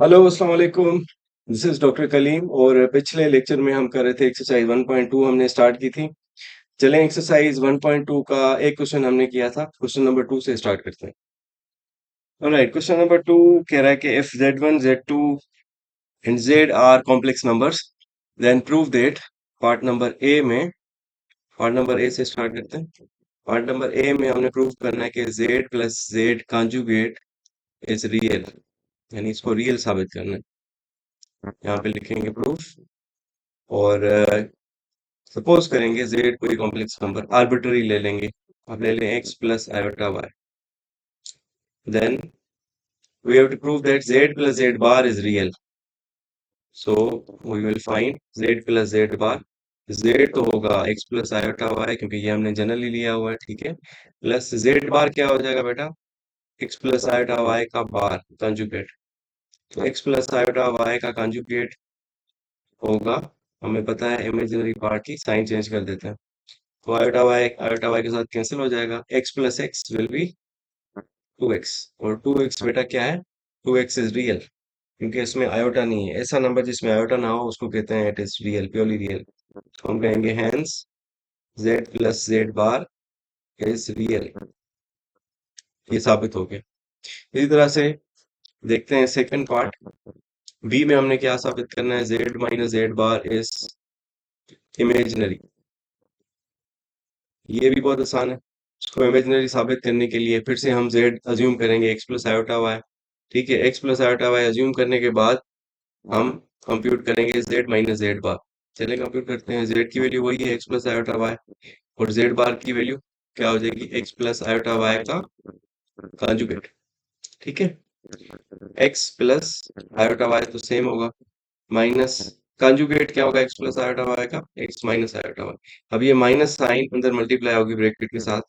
Hello अस्सलाम वालेकुम। This is doctor Kaleem और पिछले लेक्चर में हम कर रहे थे एक्सरसाइज 1.2 हमने स्टार्ट की थी। चलें एक्सरसाइज 1.2 का एक क्वेश्चन हमने किया था, क्वेश्चन नंबर 2 से स्टार्ट करते हैं। ऑलराइट, क्वेश्चन नंबर 2 कह रहा है कि if z1 z2 and z are complex numbers then prove that part number A से स्टार्ट करते हैं। पार्ट नंबर ए में हमने प्रूव करना है कि z plus z conjugate is real, यानी इसको रियल साबित करना है। यहाँ पे लिखेंगे प्रूफ और सपोज करेंगे z कोई कॉम्प्लेक्स नंबर आर्बिट्ररी ले लेंगे। अब ले लें x plus iota y, then we have to prove that z plus z bar is real. So we will find z plus z bar. z तो होगा x प्लस आयोटा y क्योंकि ये हमने जनरली लिया हुआ है, ठीक है। प्लस z बार क्या हो जाएगा बेटा, x प्लस आयोटा y का बार कंजुगेट। तो x प्लस आयोटा y का कंजुगेट होगा, हमें पता है इमेजिनरी पार्ट की साइन चेंज कर देते हैं। तो आयोटा वाई के साथ कैंसिल हो जाएगा। x plus x will be 2x, और 2x बेटा क्या है, 2x इज रियल क्योंकि इसमें आयोटा नहीं है। ऐसा नंबर जिसमें आयोटा ना हो उसको कहते हैं it is real, purely real. तो हम कहेंगे hence z plus z bar is real. ये साबित हो गया। इसी तरह से देखते हैं सेकंड पार्ट। बी में हमने क्या साबित करना है, z minus z bar is imaginary. ये भी बहुत आसान है। इसको इमेजिनरी साबित करने के लिए फिर से हम z अज्यूम करेंगे x प्लस आयोटा वाई। ठीक है, x plus iota y assume करने के बाद हम कंप्यूट करेंगे z माइनस z बार। चलिए कंप्यूट करते हैं। z की वैल्यू वही है x प्लस आयोटा वाई, और z बार की वैल्यू क्या हो जाएगी, x प्लस आयोटा वाई का कॉन्जुगेट। ठीक है, x प्लस आयोटा वाई तो सेम होगा, माइनस कंजुगेट क्या होगा, x प्लस आयोटा वाई का x माइनस आयोटा वाई। अब ये माइनस साइन अंदर मल्टीप्लाई होगी ब्रैकेट के साथ,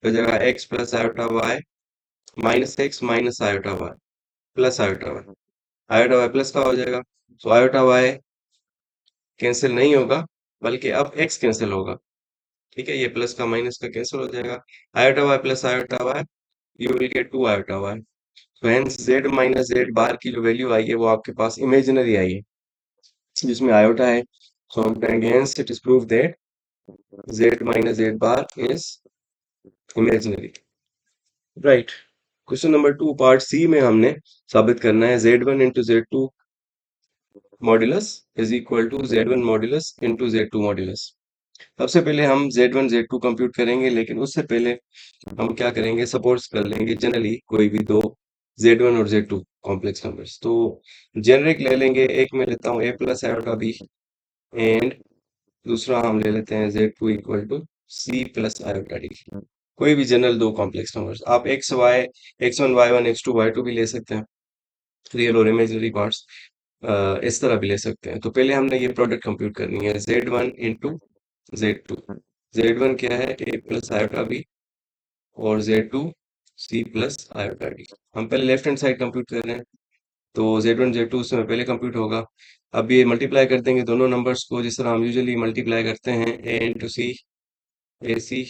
हो जाएगा x plus iota y minus x minus iota y plus iota y. Iota y plus का हो जाएगा, तो आयोटा वाई कैंसिल नहीं होगा बल्कि अब x कैंसिल होगा। ठीक है, ये प्लस का माइनस का कैंसिल हो जाएगा। Iota y plus iota y, you will get 2 iota y. तो hence z minus z bar की जो वैल्यू आई है वो आपके पास इमेजिनरी आई है जिसमें आयोटा है। सो हम कहेंगे hence it is prove that z minus z bar is imaginary. Right. Question number 2 part C में हमने साबित करना है z1 into z2 modulus is equal to z1 modulus into z2 modulus. सबसे पहले हम z1 z2 कंप्यूट करेंगे, लेकिन उससे पहले हम क्या करेंगे, सपोज कर लेंगे जनरली कोई भी दो z1 और z2 कॉम्प्लेक्स नंबर्स। तो जेनरिक ले लेंगे, एक में लेता हूँ a plus iota b and दूसरा हम ले लेते हैं z2 equal to c plus iota d। कोई भी जनरल दो कॉम्प्लेक्स नंबर्स, आप x1 y1 x2 y2 भी ले सकते हैं, रियल और इमेजिनरी पार्ट्स इस तरह भी ले सकते हैं। तो पहले हमने ये प्रोडक्ट कंप्यूट करनी है, z1 इंटू z2। z1 क्या है, a प्लस आयोटा b और z2 c plus iota d। हम पहले लेफ्ट हैंड साइड कंप्यूट कर रहे हैं, तो z1 z2 उसमें पहले कंप्यूट होगा। अब ये मल्टीप्लाई कर देंगे दोनों नंबर्स को जिस तरह हम यूजुअली मल्टीप्लाई करते हैं, a into c a c,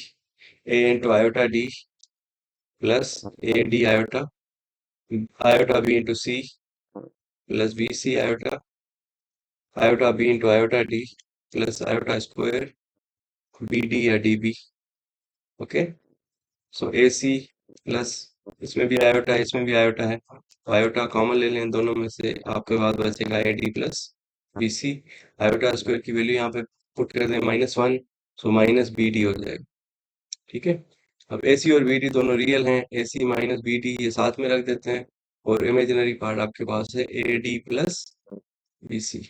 a into iota d plus a d iota, iota b into c plus b c iota, iota b into iota d plus iota square b d या d b. Okay, so a c plus, इसमें भी iota है इसमें भी iota है, तो iota common ले लें दोनों में से, आपके पास बचेगा a d plus b c. Iota square की वैल्यू यहाँ पे पुट कर दें -1, सो माइनस बी डी हो जाएगा। ठीक है, अब ए सी और बी डी दोनों रियल हैं, ए सी माइनस बी डी ये साथ में रख देते हैं, और इमेजिनरी पार्ट आपके पास है a d plus b c.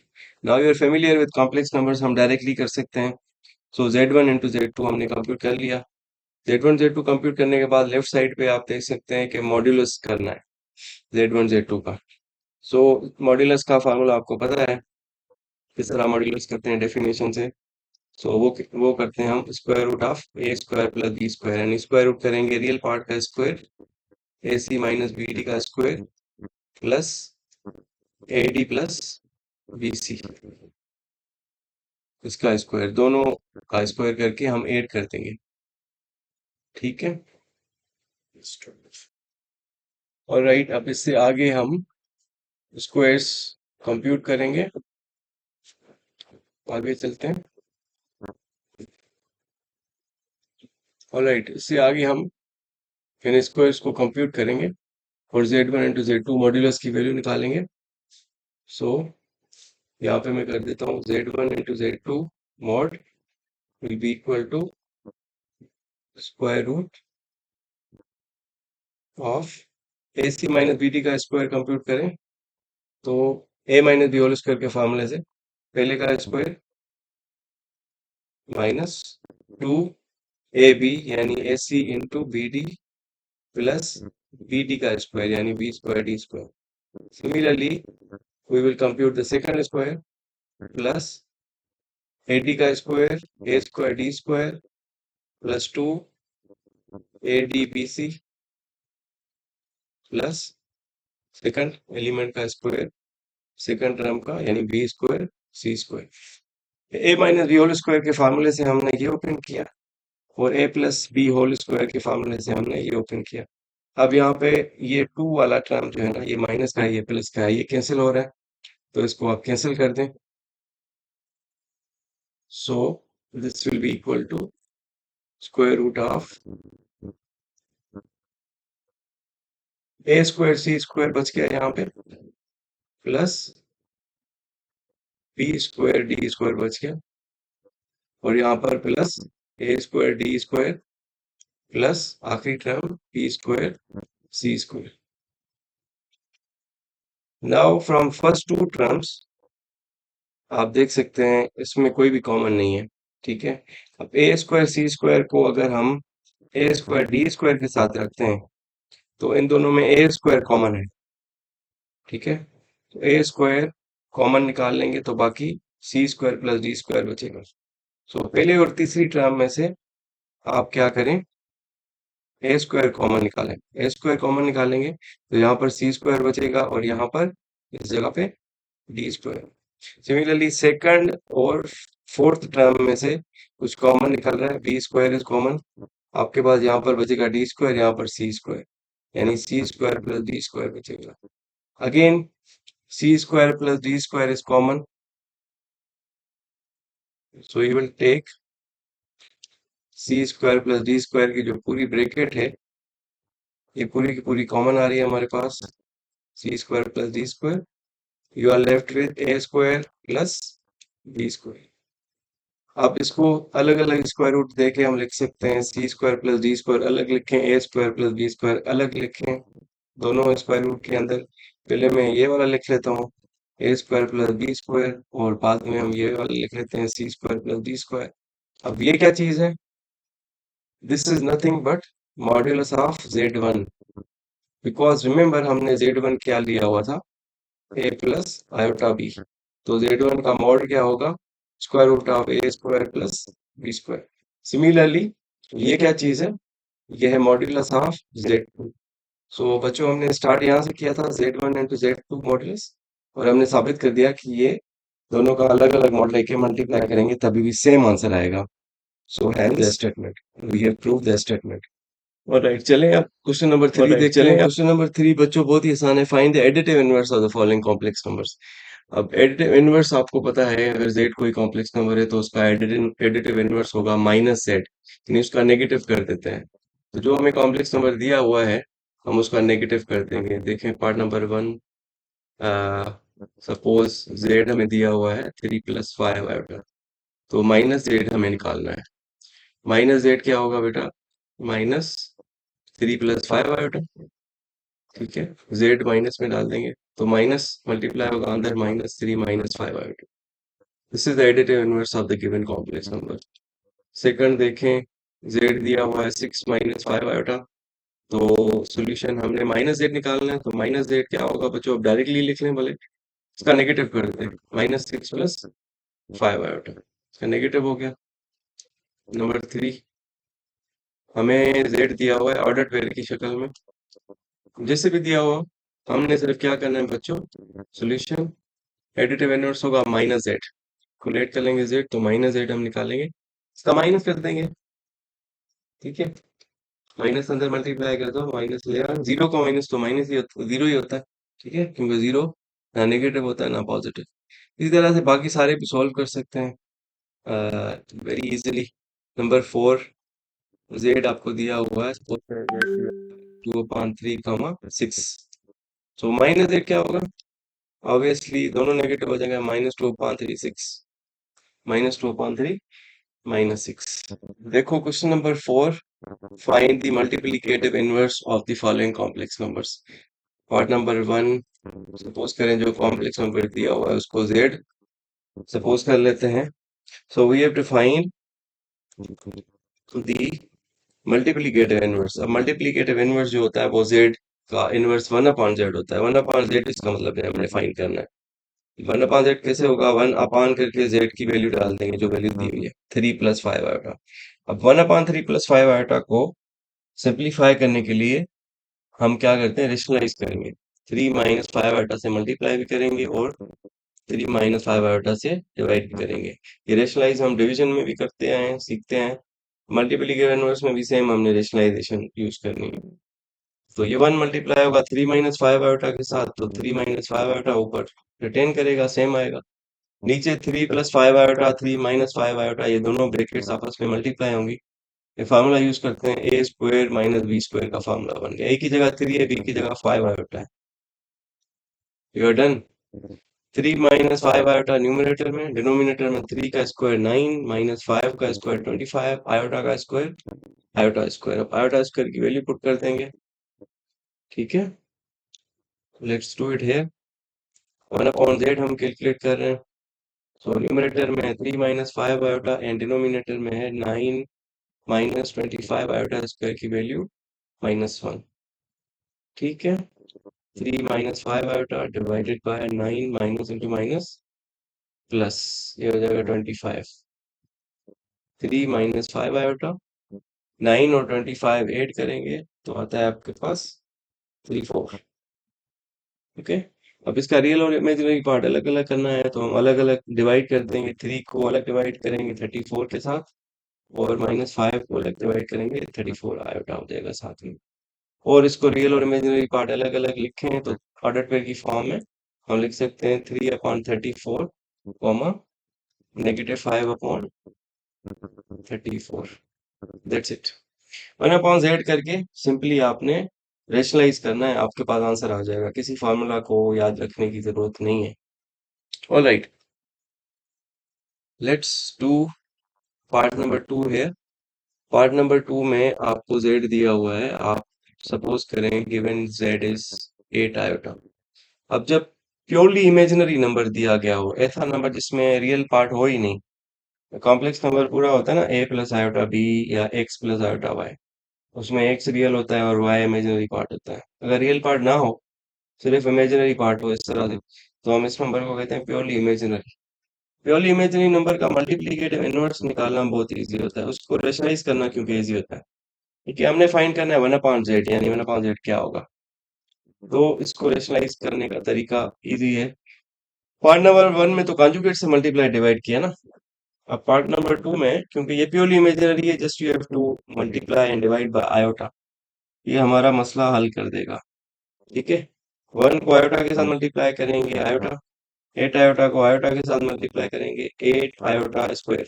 Now you are familiar with complex numbers, हम डायरेक्टली कर सकते हैं। सो z1 इंटू z2 हमने कंप्यूट कर लिया। z1 z2 कंप्यूट करने के बाद लेफ्ट साइड पे आप देख सकते हैं कि मॉड्यूलस करना है z1 z2 का। सो मॉड्यूलस का फार्मूला आपको पता है, किस तरह मॉड्यूलस करते हैं डेफिनेशन से। सो वो करते हैं हम square root of a square plus B square, यानी स्क्वायर रूट करेंगे रियल पार्ट का square, a c minus b d का square plus a d plus b c, इसका स्क्वायर, दोनों का स्क्वायर करके हम ऐड कर देंगे। ठीक है, और राइट, अब इससे आगे हम स्क्वायर्स कंप्यूट करेंगे। आगे चलते हैं। ऑलराइट, इससे आगे हम इन स्क्वायर्स को कंप्यूट करेंगे और z1 इंटू z2 मॉड्यूलस की वैल्यू निकालेंगे। सो यहाँ पे मैं कर देता हूँ z1 into z2 mod will be equal to square root of AC minus BD का स्क्वायर कंप्यूट करें तो A minus b whole square के फार्मूले से पहले का स्क्वायर माइनस 2AB यानी AC into BD plus BD का स्क्वायर यानी B square D square. Similarly we will compute the second square plus AD का square A square D square plus 2 ADBC plus second element का square second term का यानी B square C square. A minus b whole square के फार्मूले से हमने ये open किया और A plus b whole square के फार्मूले से हमने ये ओपन किया। अब यहाँ पे ये 2 वाला टर्म जो है ना, ये माइनस का है ये प्लस का है, ये कैंसिल हो रहा है तो इसको आप कैंसिल कर दें। So this will be equal to square root of a square c square बच गया यहाँ पे plus B square d square बच गया और यहाँ पर plus a square d square plus आखिरी term b square c square. Now from first two terms आप देख सकते हैं इसमें कोई भी कॉमन नहीं है, ठीक है। अब ए स्क्वायर सी स्क्वायर को अगर हम ए स्क्वायर डी स्क्वायर के साथ रखते हैं तो इन दोनों में ए स्क्वायर कॉमन है, ठीक है। तो ए स्क्वायर कॉमन निकाल लेंगे तो बाकी सी स्क्वायर प्लस डी स्क्वायर बचेगा। सो पहले और तीसरी टर्म में से आप क्या करें, ए स्क्वायर कॉमन निकालें। ए स्क्वायर कॉमन निकालेंगे तो यहाँ पर सी स्क्वायर बचेगा और यहाँ पर इस जगह पे डी स्क्वायर। सिमिलरली सेकंड और फोर्थ टर्म में से कुछ कॉमन निकल रहा है, बी स्क्वायर इज कॉमन। आपके पास यहाँ पर बचेगा डी स्क्वायर, यहाँ पर सी स्क्वायर यानी c square plus D square बचेगा। Again c square plus D square is common, so you will take c square plus D square की जो पूरी ब्रैकेट है ये पूरी की पूरी कॉमन आ रही है हमारे पास, C square plus D square. You are left with A square plus B square. आप इसको अलग अलग स्क्वायर रूट देके हम लिख सकते हैं, सी स्क्वायर प्लस डी स्क्वायर अलग लिखें, ए स्क्वायर प्लस बी स्क्वायर अलग लिखें, दोनों स्क्वायर रूट के अंदर। पहले मैं ये वाला लिख लेता हूँ ए स्क्वायर प्लस बी स्क्वायर और बाद में हम ये वाला लिख लेते हैं सी स्क्वायर प्लस डी स्क्वायर। अब ये क्या चीज है, this is nothing but modulus of z1, because remember हमने z1 क्या लिया हुआ था, ए प्लस आयोटा बी। तो z1 का मॉड क्या होगा, square root of a square plus B square. Similarly ये क्या चीज है, ये है मॉड्यूलस ऑफ z2। सो बच्चों हमने स्टार्ट यहाँ से किया था z1 इंटू z2 मॉड्यूलस और हमने साबित कर दिया कि ये दोनों का अलग अलग मॉड लेके मल्टीप्लाई करेंगे तभी भी सेम आंसर आएगा। So hence the statement, we have prove the statement. Alright, चलें अब क्वेश्चन नंबर 3 देखते हैं। क्वेश्चन नंबर 3 बच्चों बहुत ही आसान है, find the additive inverse of the following complex numbers. अब एडिटिव इनवर्स आपको पता है, अगर z कोई कॉम्प्लेक्स नंबर है तो उसका एडिटिव इनवर्स होगा माइनस z, यानी उसका नेगेटिव कर देते हैं। तो जो हमें कॉम्प्लेक्स नंबर दिया हुआ है हम उसका नेगेटिव कर देंगे। देखें पार्ट नंबर 1, सपोज z हमें दिया हुआ है 3 प्लस 5 आयोटा, तो माइनस z हमें निकालना है। माइनस z क्या होगा बेटा, माइनस 3 प्लस 5 आयोटा, ठीक है। z माइनस में डाल देंगे तो माइनस मल्टीप्लाई होगा अंदर, minus 3 minus 5 iota. This is the additive inverse of the given complex number. Second देखें, z दिया हुआ है 6 माइनस 5 आयोटा, तो सॉल्यूशन हमने माइनस z निकालना है। तो माइनस z क्या होगा बच्चों, अब डायरेक्टली लिख लें भले, इसका नेगेटिव कर देते हैं, माइनस 6 प्लस 5 आयोटा, इसका नेगेटिव हो गया। नंबर 3 हमें z दिया हुआ है ऑर्डर पेयर की शक्ल में, जैसे भी दिया हुआ हमने सिर्फ क्या करना है बच्चों, सॉल्यूशन एडिटिव इनवर्स होगा माइनस जेड, कोलेट कर लेंगे जेड तो माइनस जेड हम निकालेंगे, इसका माइनस कर देंगे, ठीक है। माइनस अंदर मल्टीप्लाई कर दो, माइनस ले आना, जीरो का माइनस तो माइनस ही होता, जीरो ही होता है, ठीक है, क्योंकि जीरो ना नेगेटिव होता है ना पॉजिटिव। इसी तरह से बाकी सारे भी सॉल्व कर सकते हैं वेरी इजीली। नंबर 4, जेड आपको दिया हुआ है, सपोज 2/3, 6। तो -8 क्या होगा? ऑब्वियसली दोनों नेगेटिव हो जाएंगे, -2/3, 6, -2/3, -6। देखो question number 4, find the multiplicative inverse of the following complex numbers. Part number 1, suppose करें जो कॉम्प्लेक्स नंबर दिया हुआ है उसको जेड सपोज कर लेते हैं। So we have to find the multiplicative inverse. अब मल्टीप्लिकेटिव इनवर्स जो होता है वो जेड का इनवर्स 1/z होता है। 1/z इसका मतलब है हमने फाइंड करना है। 1/z कैसे होगा? 1 करके जेड की वैल्यू डाल देंगे जो वैल्यू दी हुई है, 3 + 5 आयोटा। अब 1/3 + 5 आयोटा को सिंप्लीफाई करने के लिए हम क्या करते हैं, रेशनलाइज करेंगे। 3 - 5 आयोटा से मल्टीप्लाई भी करेंगे और 3 - 5 आयोटा से डिवाइड भी करेंगे। ये रेशनलाइज हम डिवीजन में भी करते हैं, सीखते हैं। मल्टीप्लिकेटिव इनवर्स में भी सेम हमने रेशनलाइजेशन यूज करनी है। तो ये 1 मल्टीप्लाई होगा 3 - 5 आयोटा के साथ, तो 3 - 5 आयोटा ऊपर रिटेन करेगा, सेम आएगा। नीचे 3 + 5 आयोटा, 3 - 5 आयोटा, ये दोनों ब्रैकेट्स आपस में मल्टीप्लाई होंगी। ये फार्मूला यूज करते हैं, a स्क्वायर - b स्क्वायर का फार्मूला बन गया। a की जगह 3 है, b की जगह 5 आयोटा है। You are done. 3 - 5 iota numerator में, डिनोमिनेटर में 3 का स्क्वायर 9 - 5 का स्क्वायर 25, आयोटा का स्क्वायर आयोटा स्क्वायर। अब आयोटा स्क्वायर की वैल्यू पुट कर देंगे, ठीक है। Let's do it here. 1/z हम कैलकुलेट कर रहे हैं। सो न्यूमरेटर में है 3 - 5 आयोटा एंड डिनोमिनेटर में है 9 - 25 आयोटा स्क्वायर की वैल्यू -1, ठीक है। 3 - 5 iota divided by 9 minus into minus plus, ये हो जाएगा 25। 3 - 5 आयोटा, 9 और 25 ऐड करेंगे तो आता है आपके पास 34, ओके। अब इसका रियल और इमेजिनरी पार्ट अलग अलग करना है तो हम अलग अलग डिवाइड कर देंगे। 3 को अलग डिवाइड करेंगे 34 के साथ, और -5 को अलग डिवाइड करेंगे 34 आयोटा हो जाएगा साथ में। और इसको रियल और इमेजिनरी पार्ट अलग अलग लिखे हैं तो ऑर्डर पेयर की फॉर्म में हम लिख सकते हैं 3/34 कॉमा -5/34। That's it. 1/z करके सिंपली आपने रेशनलाइज करना है, आपके पास आंसर आ जाएगा। किसी फार्मूला को याद रखने की जरूरत नहीं है। Alright, let's do part number 2 है। पार्ट नंबर 2 में आपको z दिया हुआ है। आप सपोज करें गिवन z इज 8 आयोटा। अब जब प्योरली इमेजिनरी नंबर दिया गया हो, ऐसा नंबर जिसमें रियल पार्ट हो ही नहीं, कॉम्प्लेक्स नंबर पूरा होता है ना, a + आयोटा b या x + आयोटा y, उसमें x रियल होता है और y इमेजिनरी पार्ट होता है। अगर रियल पार्ट ना हो, सिर्फ इमेजिनरी पार्ट हो इस तरह से, तो हम इस नंबर को कहते हैं purely imaginary. Purely imaginary number का मल्टीप्लिकेटिव इनवर्स निकालना बहुत इजी होता है, उसको रेशनलाइज करना क्योंकि इजी होता है। ठीक है, हमने फाइंड करना है 1/z, यानी 1/z क्या होगा। तो इसको रेशनलाइज करने का तरीका इजी है। पार्ट नंबर 1 में तो कॉन्जुगेट से मल्टीप्लाई डिवाइड किया ना। अब पार्ट नंबर 2 में क्योंकि ये प्योरली इमेजिनरी है, just you have to multiply and divide by iota. ये हमारा मसला हल कर देगा, ठीक है। 1 को आयोटा के साथ मल्टीप्लाई करेंगे आयोटा, 8 आयोटा को आयोटा के साथ मल्टीप्लाई करेंगे 8 आयोटा स्क्वायर।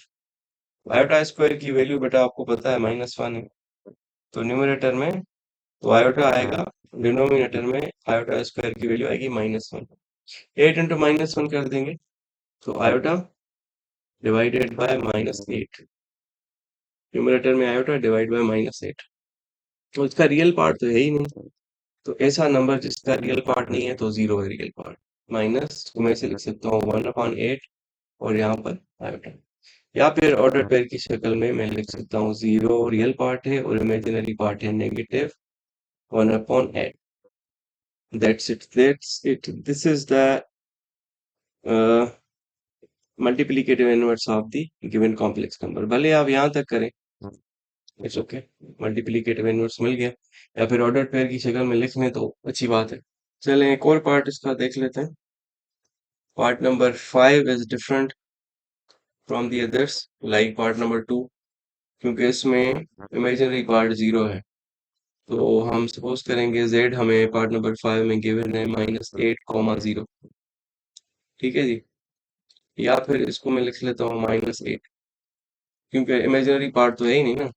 आयोटा स्क्वायर की वैल्यू बेटा आपको पता है -1 है, तो न्यूमरेटर में तो आयोटा आएगा, डिनोमिनेटर में आयोटा स्क्वायर की वैल्यू आएगी -1। 8 इंटू -1 कर देंगे तो आयोटा डिवाइडेड बाय -8, न्यूमरेटर में आयोटा डिवाइड बाय -8। तो इसका रियल पार्ट तो है ही नहीं, तो ऐसा नंबर जिसका रियल पार्ट नहीं है तो जीरो है रियल पार्ट। माइनस को मैं ऐसे लिख सकता हूँ 1/8 और यहाँ पर आयोटा, या फिर ऑर्डर पेयर की शक्ल में मैं लिख सकता हूँ 0 रियल पार्ट है और इमेजिनरी पार्ट है -1/8। That's it. This is the multiplicative inverse of the given complex number. भले आप यहाँ तक करें, इट्स ओके, मल्टीप्लिकेटिव इनवर्स मिल गया, या फिर ऑर्डर पेयर की शक्ल में लिख लें तो अच्छी बात है। चलें एक और पार्ट इसका देख लेते हैं। Part number 5 is different from the others like part number 2, क्योंकि इसमें इमेजिनरी पार्ट 0 है। तो हम सपोज करेंगे z हमें पार्ट नंबर 5 में गिवन है -8, 0। ठीक है जी। या फिर इसको मैं लिख लेता हूँ -8, क्योंकि इमेजिनरी पार्ट तो है ही नहीं ना।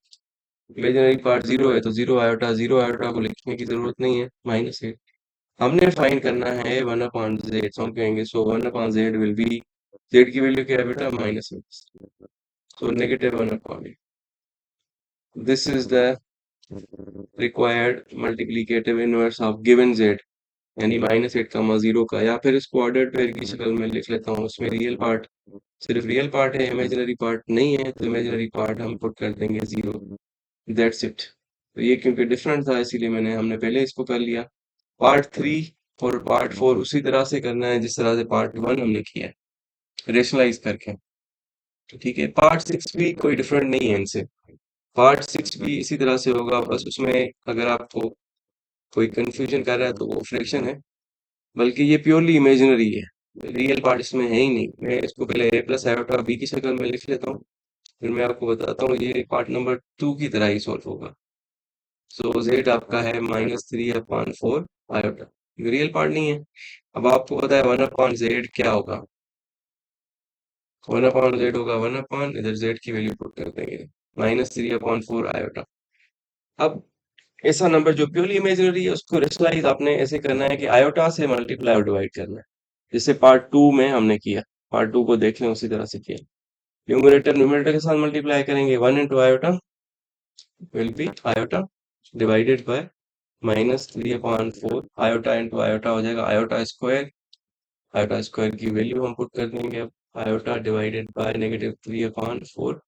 इमेजिनरी पार्ट जीरो है, तो जीरो आयोटा को लिखने की जरूरत नहीं है, -8। हमने फाइंड करना है 1/z, तो हम कहेंगे सो 1/z विल बी, z की वैल्यू क्या है बेटा, -8, so -1/8। This is the required multiplicative inverse of given z, यानी -8, 0 का। या फिर इसको ऑर्डर्ड पेयर की शक्ल में लिख लेता हूँ, उसमें रियल पार्ट, सिर्फ रियल पार्ट है, इमेजिनरी पार्ट नहीं है, तो इमेजिनरी पार्ट हम पुट कर देंगे 0। That's it. तो ये क्योंकि डिफरेंट था, इसीलिए हमने पहले इसको कर लिया। पार्ट 3 और पार्ट 4 उसी तरह से करना है जिस तरह से पार्ट 1 हमने किया है, रेशनलाइज करके। ठीक है, पार्ट 6 भी कोई डिफरेंट नहीं है इनसे। पार्ट 6 भी इसी तरह से होगा, बस उसमें अगर आपको कोई कंफ्यूजन कर रहा है तो वो फ्रैक्शन है, बल्कि ये प्योरली इमेजिनरी है, रियल पार्ट इसमें है ही नहीं। मैं इसको पहले a प्लस आयोटा b की शक्ल में लिख लेता हूँ, फिर मैं आपको बताता हूँ, ये पार्ट नंबर 2 की तरह ही सॉल्व होगा। सो z आपका है -3/4 आयोटा, ये रियल पार्ट नहीं है। अब आपको पता है 1/z क्या होगा, 1/z होगा 1 इधर z की वैल्यू पुट कर देंगे, -3/4 आयोटा। अब ऐसा नंबर जो प्योरली इमेजिनरी है उसको रेशनलाइज आपने ऐसे करना है कि आयोटा से मल्टीप्लाई और डिवाइड करना है, जिससे पार्ट 2 में हमने किया। पार्ट 2 को देख लें, उसी तरह से किया। न्यूमरेटर न्यूमरेटर के साथ मल्टीप्लाई करेंगे, 1 into iota will be iota divided by -3/4, iota into iota हो जाएगा आयोटा स्क्वायर। आयोटा स्क्वायर की वैल्यू हम पुट कर देंगे अब, iota divided by -3/4।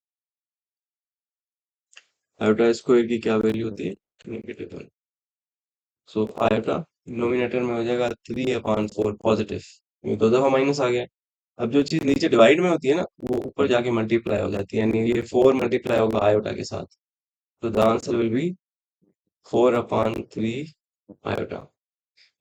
Iota square की क्या वैल्यू होती है, -1। सो आयोटा डिनोमिनेटर में हो जाएगा 3/4 पॉजिटिव, ये 2 दफा माइनस आ गया। अब जो चीज नीचे डिवाइड में होती है ना, वो ऊपर जाके मल्टीप्लाई हो जाती है, यानी ये 4 मल्टीप्लाई होगा आयोटा के साथ, तो the answer will be 4/3 iota.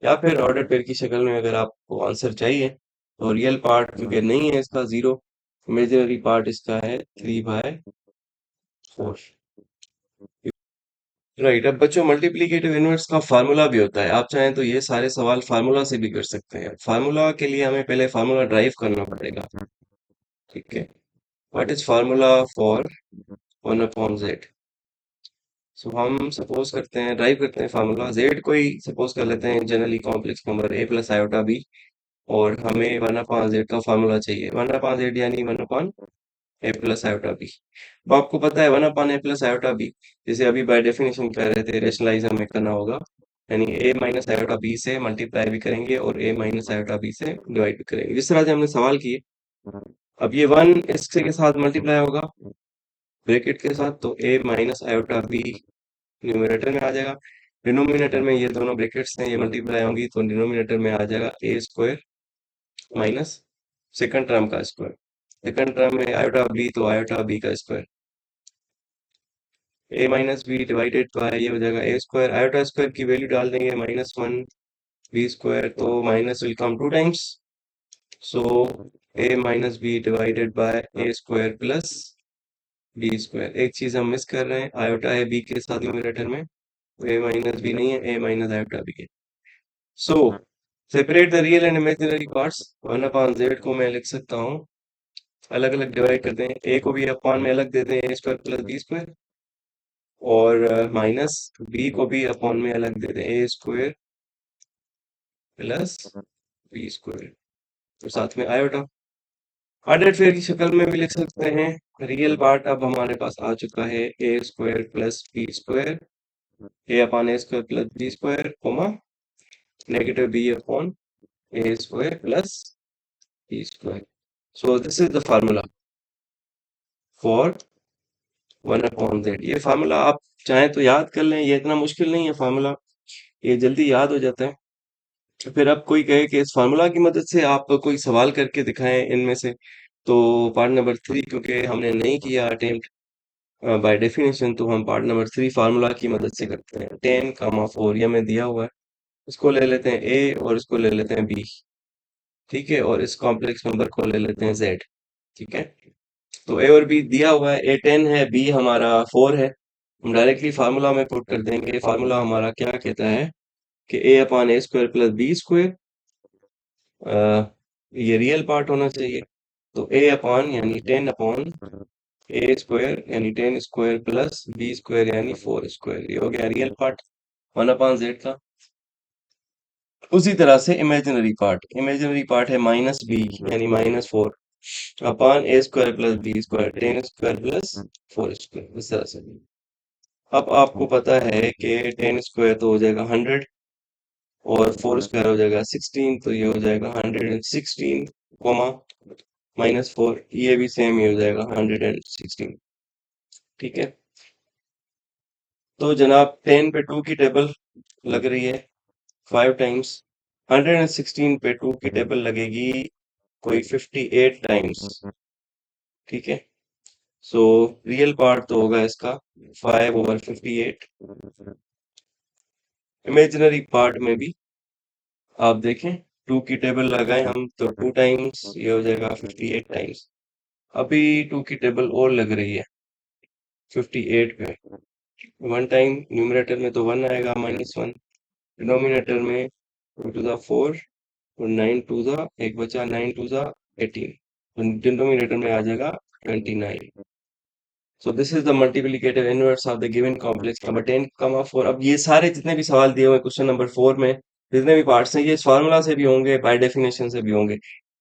या फिर ऑर्डर पेयर की शक्ल में अगर आपको आंसर चाहिए, तो रियल पार्ट क्योंकि नहीं है इसका 0, इमेजिनरी पार्ट इसका है 3/4। राइट। अब बच्चों, मल्टीप्लिकेटिव इनवर्स का फार्मूला भी होता है, आप चाहें तो ये सारे सवाल फार्मूला से भी कर सकते हैं। फार्मूला के लिए हमें पहले फार्मूला ड्राइव करना पड़ेगा। ठीक है, what is formula for 1/z। सो हम सपोज करते हैं, ड्राइव करते हैं फार्मूला, z कोई सपोज कर लेते हैं generally complex number a plus iota b, और हमें 1/z का फार्मूला चाहिए, 1/z यानी 1/a प्लस आयोटा b। अब आपको पता है 1/a प्लस आयोटा b, जैसे अभी बाय डेफिनेशन कह रहे थे, रेशनलाइज हमें करना होगा, यानी a माइनस आयोटा b से मल्टीप्लाई भी करेंगे और a माइनस आयोटा b से डिवाइड भी करेंगे, जिस तरह से हमने सवाल किए। अब ये 1 इसके के साथ मल्टीप्लाई होगा ब्रैकेट के साथ, तो a minus iota b numerator में आ जाएगा। डिनोमिनेटर में ये दोनों ब्रैकेट्स हैं, ये मल्टीप्लाई होंगी, तो डिनोमिनेटर में आ जाएगा a square minus second term का स्क्वायर, सेकंड टर्म में आयोटा b, तो आयोटा b का square, a minus b divided by, ये हो जाएगा a स्क्वायर, आयोटा स्क्वायर की वैल्यू डाल देंगे -1 b स्क्वायर, तो minus will come 2 times, so a minus b divided by a square plus b square. एक चीज हम मिस कर रहे हैं, आयोटा है b के साथ न्यूमरेटर में, a माइनस बी नहीं है, a माइनस आयोटा b है। So separate the real and imaginary parts, 1/z को मैं लिख सकता हूँ, अलग अलग डिवाइड करते हैं, a को भी अपॉन में अलग देते हैं, a square plus b square, और माइनस b को भी अपॉन में अलग देते हैं, a square plus b square, और साथ में आयोटा। ऑर्डर फेयर की शक्ल में भी लिख सकते हैं, रियल पार्ट अब हमारे पास आ चुका है, a square plus b square, a upon a square plus b square, comma negative b upon a square plus b square. So this is the formula for 1/z। ये फार्मूला आप चाहें तो याद कर लें, ये इतना मुश्किल नहीं है फार्मूला, ये जल्दी याद हो जाता है। फिर अब कोई कहे कि इस फार्मूला की मदद से आप कोई सवाल करके दिखाएं इनमें से, तो पार्ट नंबर 3 क्योंकि हमने नहीं किया अटेम्प्ट बाय डेफिनेशन, तो हम पार्ट नंबर 3 फार्मूला की मदद से करते हैं। 10, 4 ये हमें दिया हुआ है, इसको ले लेते हैं a और इसको ले लेते हैं b। ठीक है, और इस कॉम्प्लेक्स नंबर को ले लेते हैं z। ठीक है, तो a और b दिया हुआ है, a 10 है, b हमारा 4 है, हम डायरेक्टली फार्मूला में पुट कर देंगे। फार्मूला हमारा क्या कहता है कि a upon a square plus b square ये रियल पार्ट होना चाहिए। तो ए अपॉन यानी 10 अपॉन ए स्क्वायर यानी 10 स्क्वायर प्लस बी स्क्वायर यानी 4 स्क्वायर, ये हो गया रियल पार्ट 1/z का। उसी तरह से इमेजिनरी पार्ट है माइनस बी यानी -4 upon A square plus B square 10 square plus 4 square, इस तरह से। अब आपको पता है कि 10 स्क्वायर तो हो जाएगा 100 और 4 स्क्वायर हो जाएगा 16, तो ये हो जाएगा 116 कोमा -4, ये भी सेम ही हो जाएगा 116। ठीक है, तो जनाब 10 पे 2 की टेबल लग रही है 5 टाइम्स, 116 पे 2 की टेबल लगेगी कोई 58 टाइम्स। ठीक है, सो रियल पार्ट तो होगा इसका 5/58। इमेजिनरी पार्ट में भी आप देखें 2 की टेबल लगाएं हम तो 2 टाइम्स, ये हो जाएगा 58 टाइम्स। अभी 2 की टेबल और लग रही है 58 पे, 1 टाइम न्यूमरेटर में तो 1 आएगा -1, डिनोमिनेटर में 2 टू द 4 और 9 टू द एक बचा 9 टू द 18, डिनोमिनेटर में आ जाएगा 29। सो this is the multiplicative inverse of the given complex number 10, 4। अब ये सारे जितने भी सवाल दिए हुए क्वेश्चन नंबर 4 में जितने भी पार्ट्स हैं ये फार्मूला से भी होंगे बाय डेफिनेशन से भी होंगे।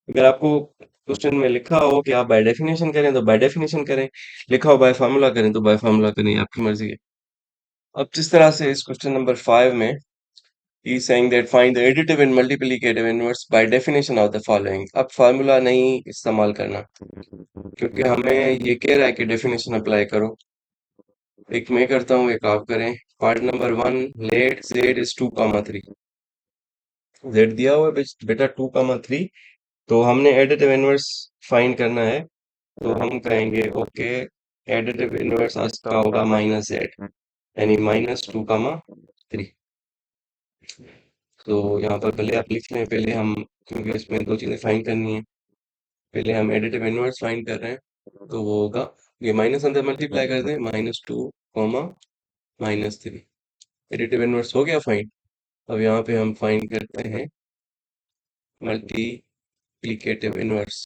अगर आपको क्वेश्चन में लिखा हो कि आप बाय डेफिनेशन करें तो बाय डेफिनेशन करें, लिखा हो बाय फार्मूला करें तो बाय फार्मूला करें, आपकी मर्जी है। अब जिस तरह से इस क्वेश्चन नंबर 5 में ही saying that find the additive and multiplicative inverse by definition of the following। अब फार्मूला नहीं इस्तेमाल करना क्योंकि हमें ये कह रहा है कि डेफिनेशन अप्लाई करो। एक मैं करता हूँ एक आप करें। Part number 1, let z is 2,3। z दिया हुआ है बेटा 2,3, तो हमने एडिटिव इनवर्स फाइंड करना है। तो हम कहेंगे ओके, एडिटिव इनवर्स इसका होगा -z यानी -2,3। तो यहाँ पर पहले आप लिख लें, पहले हम क्योंकि इसमें दो चीजें फाइंड करनी है, पहले हम एडिटिव इनवर्स फाइंड कर रहे हैं तो वो होगा ये माइनस अंदर मल्टीप्लाई कर दें -2, -3। एडिटिव इनवर्स हो गया फाइंड। अब यहाँ पे हम फाइंड करते हैं मल्टीप्लिकेटिव इनवर्स।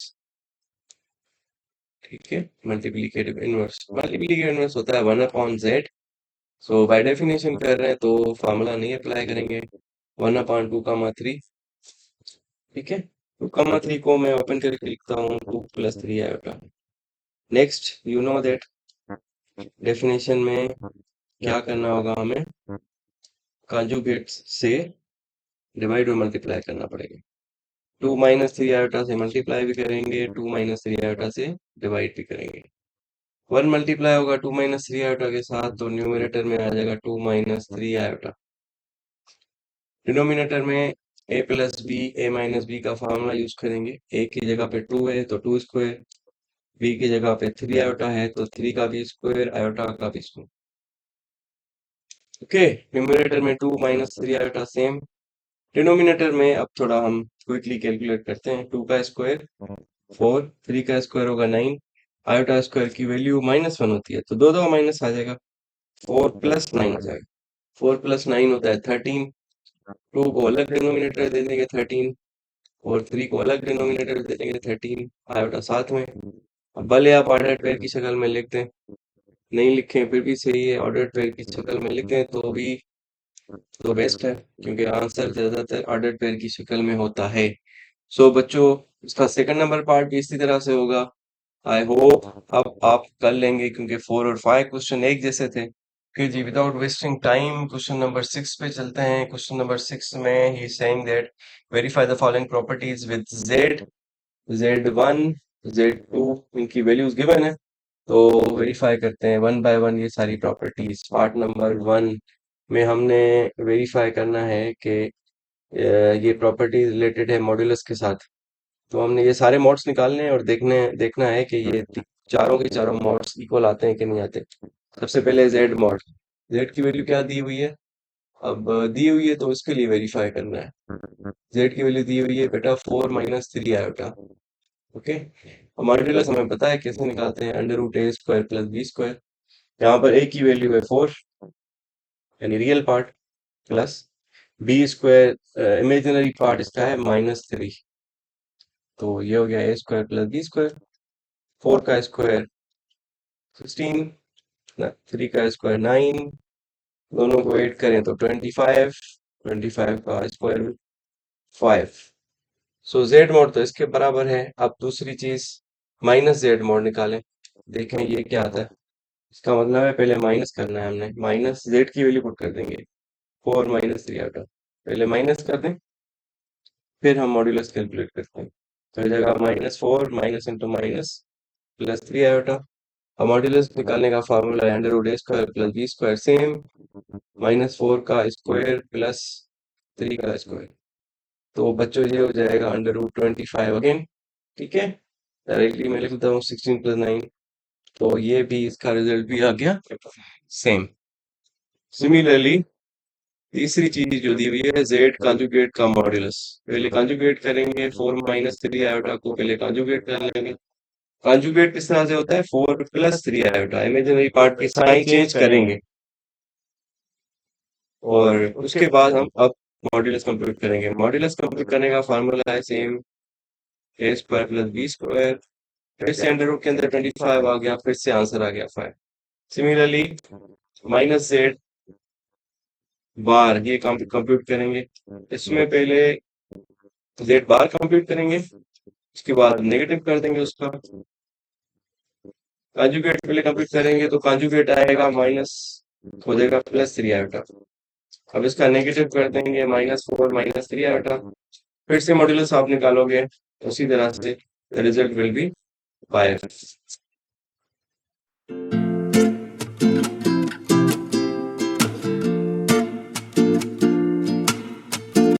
ठीक है, मल्टीप्लिकेटिव इनवर्स होता है 1/z। सो बाय डेफिनेशन कर रहे हैं तो फार्मूला नहीं अप्लाई करेंगे, 1/2,3। ठीक है, 2,3 को मैं ओपन करके लिखता हूँ 2 + 3 आएगा। Next you know that definition में क्या करना होगा, हमें कॉन्जुगेट से डिवाइड और मल्टीप्लाई करना पड़ेगा। 2 - 3 आयोटा से मल्टीप्लाई भी करेंगे, 2 - 3 आयोटा से डिवाइड भी करेंगे। 1 मल्टीप्लाई होगा 2 - 3 आयोटा के साथ तो न्यूमरेटर में आ जाएगा 2 - 3 आयोटा। डिनोमिनेटर में a का फार्मूला यूज करेंगे। a की जगह पे 2 है तो 2 स्क्वायर, b की जगह पे 3 आयोटा है तो 3 का भी स्क्वायर, आयोटा का भी स्क्वायर। ओके, न्यूमरेटर में 2 - 3 आयोटा सेम। डिनोमिनेटर में अब थोड़ा हम क्विकली कैलकुलेट करते हैं। 2 का स्क्वायर 4, 3 का स्क्वायर होगा 9, आयोटा स्क्वायर की वैल्यू -1 होती है तो दो दो माइनस आ जाएगा, 4 + 9 हो जाएगा। 4 + 9 होता है 13, 2 को अलग डिनोमिनेटर दे देंगे 13 और 3 को अलग डिनोमिनेटर दे देंगे 13, आयोटा साथ में। अब भले आप ऑर्डर पेयर की शक्ल में लिख दें, नहीं लिखें फिर भी सही है, ऑर्डर पेयर की शक्ल में लिख दें तो भी तो बेस्ट है क्योंकि आंसर ज्यादातर ऑर्डर पेयर की शक्ल में होता है। सो बच्चों, इसका सेकंड नंबर पार्ट भी इसी तरह से होगा। आई होप अब आप कर लेंगे क्योंकि 4 और 5 क्वेश्चन एक जैसे थे। फिर जी without wasting time question number 6 पे चलते हैं। क्वेश्चन नंबर 6 में ही saying that verify the following properties with z, z1, z2 इनकी वैल्यूज गिवन है तो वेरीफाई करते हैं 1 बाय 1 ये सारी प्रॉपर्टीज। पार्ट नंबर 1 में हमने वेरीफाई करना है कि ये प्रॉपर्टी रिलेटेड है मॉड्यूलस के साथ। तो हमने ये सारे मॉड्स निकालने हैं और देखना है कि ये चारों के चारों मॉड्स इक्वल आते हैं कि नहीं आते। सबसे पहले जेड मॉड, जेड की वैल्यू क्या दी हुई है, अब दी हुई है तो उसके लिए वेरीफाई करना है। जेड की वैल्यू दी हुई है बेटा 4 - 3 आयोटा। ओके, और मॉड्यूलस हमें पता है कैसे निकालते हैं, √a² + b²। यहाँ पर a की वैल्यू है 4 यानी real part, plus b² imaginary part इसका है -3। तो ये हो गया ए स्क्वायर प्लस बी स्क्वायर। 4 का स्क्वायर 16, 3 का स्क्वायर 9, दोनों को ऐड करें तो 25, 25 का स्क्वायर 5। सो जेड मॉड तो इसके बराबर है। अब दूसरी चीज माइनस जेड मॉड निकालें, देखें ये क्या आता है। इसका मतलब है पहले माइनस करना है, हमने माइनस जेड की वैल्यू पुट कर देंगे। 4 माइनस 3 आउटा, पहले माइनस कर दें फिर हम मॉड्यूलस कैलकुलेट करते हैं। तो ये जगह -4 minus into minus plus 3 iota. अब मॉड्यूलस निकालने का फार्मूला है under root A square plus B square, same -4 का स्क्वायर प्लस 3 का स्क्वायर। तो बच्चों ये हो जाएगा अंडर रूट 25 अगेन। ठीक है, डायरेक्टली मैं लिख देता हूँ 16 प्लस 9। तो ये भी इसका रिजल्ट भी आ गया सेम। सिमिलरली तीसरी चीज जो दी हुई है जेड कॉन्जुगेट का मॉड्यूलस, पहले कॉन्जुगेट करेंगे 4 माइनस 3 आयोटा को, पहले कॉन्जुगेट कर लेंगे। कॉन्जुगेट किस तरह से होता है, 4 प्लस 3 आयोटा, इमेजिनरी पार्ट की साइन चेंज करेंगे और उसके बाद हम अब मॉड्यूलस कंप्यूट करेंगे। मॉड्यूलस कंप्यूट करने का फार्मूला है सेम, ए स्क्वायर प्लस बी स्क्वायर, फिर से अंडर रूट के अंदर 25 आ गया, फिर से आंसर आ गया 5। सिमिलरली माइनस जेड बार ये कंप्यूट करेंगे। इसमें पहले जेड बार कंप्यूट करेंगे, उसके बाद नेगेटिव कर देंगे उसका। कॉन्जुगेट पहले कंप्यूट करेंगे तो कॉन्जुगेट आएगा माइनस हो जाएगा प्लस 3 आयोटा। अब इसका नेगेटिव कर देंगे -4 माइनस 3 आयोटा, फिर से मॉड्यूलस आप निकालोगे उसी तरह से, द रिजल्ट विल बी 5।